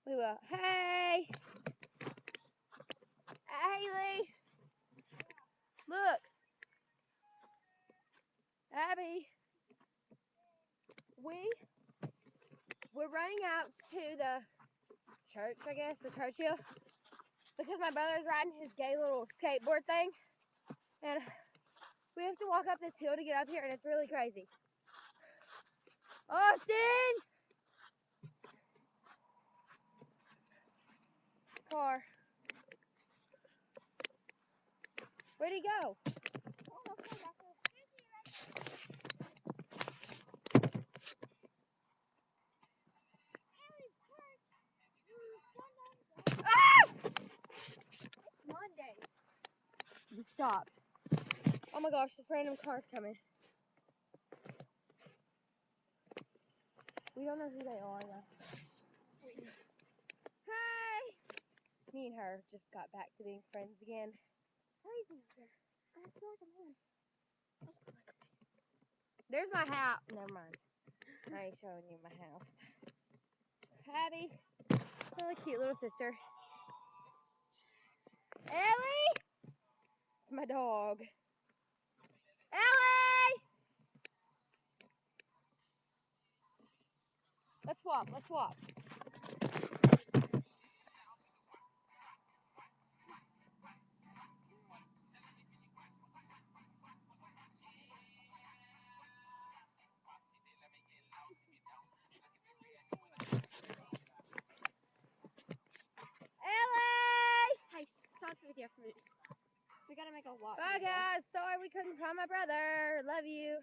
We will. Hey! Haley! Look! Abby! We're running out to the church, I guess, the church hill, because my brother's riding his gay little skateboard thing, and we have to walk up this hill to get up here, and it's really crazy. Austin! Car. Where'd he go? Ah! It's Monday. Just stop. Oh my gosh, this random car's coming. We don't know who they are though. Hi! Me and her just got back to being friends again. It's freezing out there. I smell like a man. There's my house. Never mind. I ain't showing you my house. Abby. It's a cute little sister. Ellie! It's my dog. Ellie! Let's walk. Let's walk. Ellie! Hey, stop with you for a minute. We gotta make a walk. Bye, guys. Sorry we couldn't find my brother. Love you.